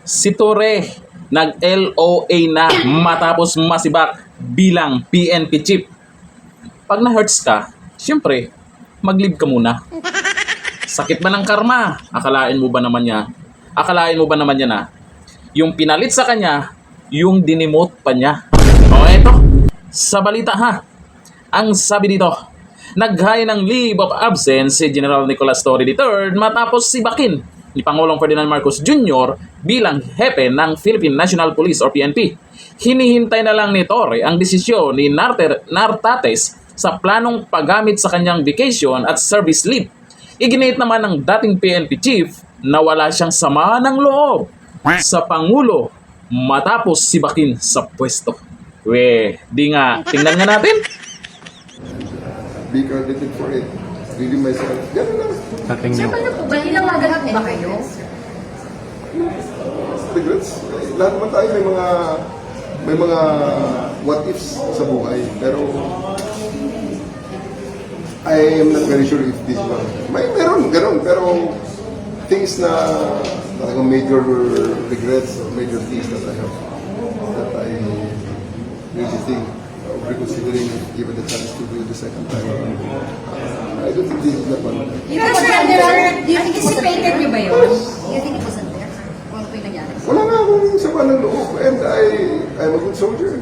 Si Torre nag-LOA na matapos masibak bilang PNP chief. Pag na-hurts ka, syempre, mag-leave ka muna. Sakit ba ng karma? Akalain mo ba naman niya na yung pinalit sa kanya, yung dinemote pa niya? O eto, sa balita ha, ang sabi dito, nag-high ng leave of absence si General Nicolas Torre III matapos sibakin ni Pangulong Ferdinand Marcos Jr. bilang hepe ng Philippine National Police or PNP. Hinihintay na lang ni Torre ang desisyon ni Nartates sa planong paggamit sa kanyang vacation at service leave. Iginit naman ng dating PNP chief na wala siyang sama ng loob sa Pangulo matapos sibakin sa pwesto. Di nga, tingnan nga natin. Be credited for it. Really myself. Ganun lang. Nothing Sir, new. paano po ba? Tinawagan po ba kayo? Regrets. Lahat naman tayo may mga what ifs sa buhay. Pero I am not very sure if this one. Meron, ganun. Pero things na talagang major regrets or major things that I really think of reconsidering given the chance to do it the second time. I don't think this is that one. Because sir, anticipated niyo ba yun? You think it was unfair? Kung ano po yung nangyari? Wala nga akong sama ng loob. And I'm a good soldier.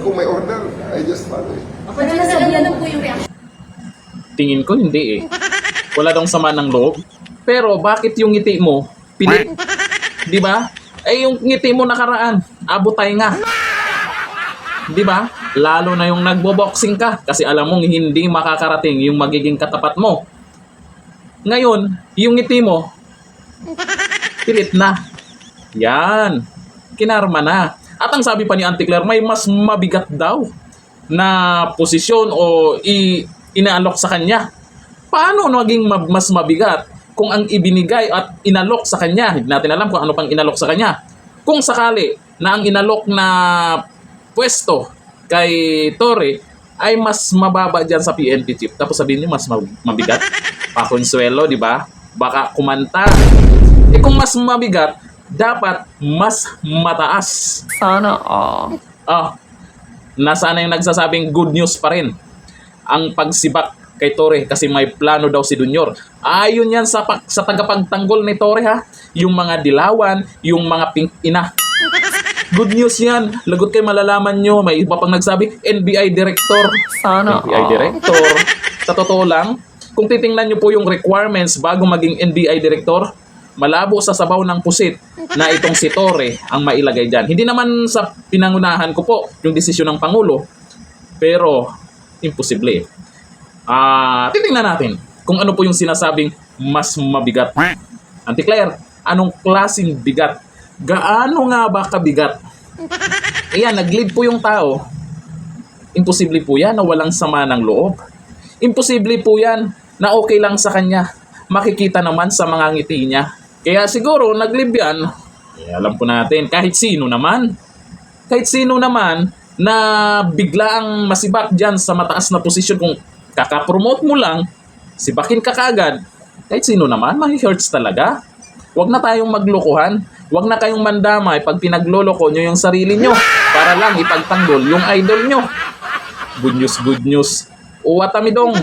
Kung may order, I just follow it. Pero nasabihan na po yung reaction. Tingin ko hindi eh. Wala dong sama ng loob. Pero bakit yung ngiti mo pilit? Di ba? Eh yung ngiti mo nakaraan, abotay nga. Di ba? Lalo na yung nagbo-boxing ka kasi alam mong hindi makakarating yung magiging katapat mo. Ngayon, yung ngiti mo pilit na. Yan. Kinarma na. At ang sabi pa ni Auntie Claire, may mas mabigat daw na posisyon o inaalok sa kanya. Paano naging mas mabigat kung ang ibinigay at inalok sa kanya? Hindi natin alam kung ano pang inalok sa kanya. Kung sakali na ang inalok na pwesto kay Torre ay mas mababa dyan sa PNP chief, tapos sabihin niyo mas mabigat? Pakonsuelo, di ba? Baka kumanta. Eh kung mas mabigat, dapat mas mataas. Sana all. Nasaan yung nagsasabing good news pa rin ang pagsibak kay Torre kasi may plano daw si Junior. Ayon yan sa tagapagtanggol ni Torre ha. Yung mga dilawan, yung mga pink ina. Good news yan. Lagot kayo malalaman nyo. May iba pang nagsabi, NBI Director. Sana NBI Director. Sa totoo lang, kung titingnan nyo po yung requirements bago maging NBI Director, malabo sa sabaw ng pusit na itong si Torre ang mailagay dyan. Hindi naman sa pinangunahan ko po yung desisyon ng Pangulo, pero imposible. Titingnan natin kung ano po yung sinasabing mas mabigat. Auntie Claire, anong klaseng bigat? Gaano nga ba kabigat? Ayan, nag-leave po yung tao. Imposible po yan na walang sama ng loob. Imposible po yan na okay lang sa kanya. Makikita naman sa mga ngiti niya. Kaya siguro nag-leave yan. Alam po natin, kahit sino naman na biglaang masibak dyan sa mataas na posisyon, kung kakapromote mo lang, sibakin ka kagad, kahit sino naman, mahi-hurts talaga. Huwag na tayong maglokohan. Huwag na kayong mandamay pag pinagloloko nyo yung sarili nyo para lang ipagtanggol yung idol nyo. Good news. Uwatamidong.